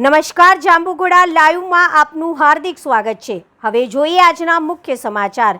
નમસ્કાર, જાંબુઘોડા લાઈવમાં આપનું હાર્દિક સ્વાગત છે। હવે જોઈએ આજના મુખ્ય સમાચાર।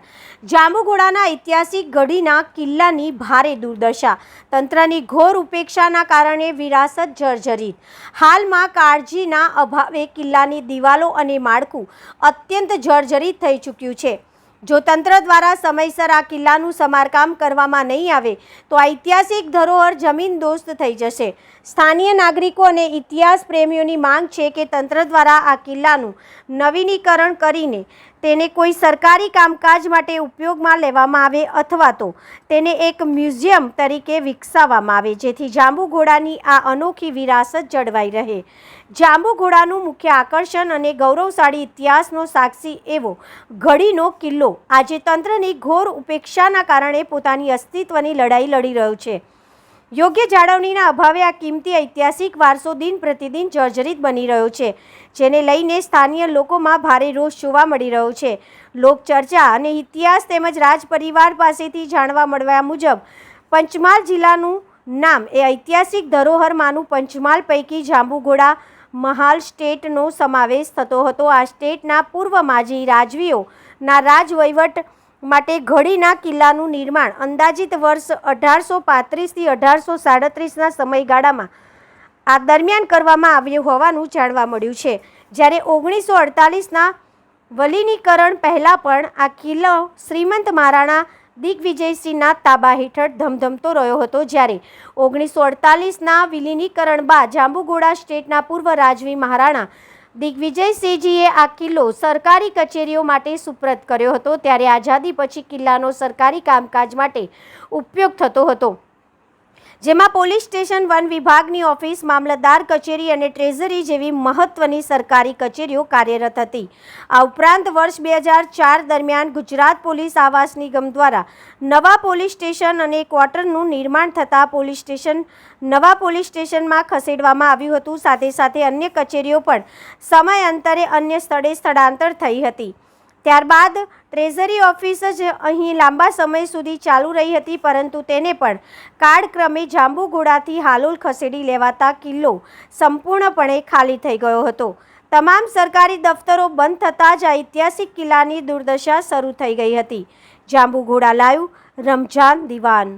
જાંબુઘોડાના ઐતિહાસિક ગઢીના કિલ્લાની ભારે દુર્દશા, તંત્રની ઘોર ઉપેક્ષાના કારણે વિરાસત જર્જરિત। હાલમાં કાળજીના અભાવે કિલ્લાની દિવાલો અને માળખું અત્યંત જર્જરિત થઈ ચૂક્યું છે। જો તંત્ર દ્વારા સમયસર આ કિલ્લાનું સમારકામ કરવામાં નહીં આવે તો ઐતિહાસિક ધરોહર જમીનદોસ્ત થઈ જશે। સ્થાનિય નાગરિકો અને ઇતિહાસ પ્રેમીઓની માંગ છે કે તંત્ર દ્વારા આ કિલ્લાનું નવીનીકરણ કરીને તેને કોઈ સરકારી કામકાજ માટે ઉપયોગમાં લેવામાં આવે અથવા તો તેને એક મ્યુઝિયમ તરીકે વિકસાવવામાં આવે, જેથી જાંબુઘોડાની આ અનોખી વિરાસત જળવાઈ રહે। જાંબુઘોડાનું મુખ્ય આકર્ષણ અને ગૌરવશાળી ઇતિહાસનો સાક્ષી એવો ગઢીનો કિલ્લો આજે તંત્રની ઘોર ઉપેક્ષાના કારણે પોતાની અસ્તિત્વની લડાઈ લડી રહ્યો છે। યોગ્ય જાળવણીના અભાવે આ કિંમતી ઐતિહાસિક વારસો દિન પ્રતિદિન જર્જરિત બની રહ્યો છે, જેને લઈને સ્થાનિય લોકોમાં ભારે રોષ જોવા મળી રહ્યો છે। લોકચર્ચા અને ઇતિહાસ તેમજ રાજ પરિવાર પાસેથી જાણવા મળ્યા મુજબ પંચમહાલ જિલ્લાનું નામ એ ઐતિહાસિક ધરોહરમાંનું પંચમહાલ પૈકી જાંબુઘોડા મહાલ સ્ટેટનો સમાવેશ થતો હતો। આ સ્ટેટના પૂર્વ માજી રાજવીઓના રાજવહીવટ માટે ગઢીના કિલ્લાનું નિર્માણ અંદાજિત વર્ષ 1835થી 1837ના સમયગાળામાં આ દરમિયાન કરવામાં આવ્યું હોવાનું જાણવા મળ્યું છે। જ્યારે 1948ના વલીનીકરણ પહેલાં પણ આ કિલ્લો શ્રીમંત મહારાણા દિગ્વિજયસિંહના તાબા હેઠળ ધમધમતો રહ્યો હતો। જ્યારે 1948ના વિલીનીકરણ બાદ જાંબુઘોડા સ્ટેટના પૂર્વ રાજવી મહારાણા દિગ્વિજયસિંહજીએ આ કિલ્લો સરકારી કચેરીઓ માટે સુપ્રત કર્યો હતો। ત્યારે આઝાદી પછી કિલ્લાનો સરકારી કામકાજ માટે ઉપયોગ થતો હતો, જેમાં પોલીસ સ્ટેશન, વન વિભાગની ઓફિસ, મામલતદાર કચેરી અને ટ્રેઝરી જેવી મહત્વની સરકારી કચેરીઓ કાર્યરત હતી। આ ઉપરાંત વર્ષ 2004 દરમિયાન ગુજરાત પોલીસ આવાસ નિગમ દ્વારા નવા પોલીસ સ્ટેશન અને ક્વાર્ટરનું નિર્માણ થતાં પોલીસ સ્ટેશન નવા પોલીસ સ્ટેશનમાં ખસેડવામાં આવ્યું હતું। સાથે સાથે અન્ય કચેરીઓ પણ સમયાંતરે અન્ય સ્થળે સ્થળાંતર થઈ હતી। ત્યારબાદ ટ્રેઝરી ઓફિસ જ અહીં લાંબા સમય સુધી ચાલુ રહી હતી, પરંતુ તેને પણ કાળક્રમે જાંબુઘોડાથી હાલોલ ખસેડી લેવાતા કિલ્લો સંપૂર્ણપણે ખાલી થઈ ગયો હતો। તમામ સરકારી દફતરો બંધ થતાં જ આ ઐતિહાસિક કિલ્લાની દુર્દશા શરૂ થઈ ગઈ હતી। જાંબુઘોડા લાઈવ, રમજાન દિવાન।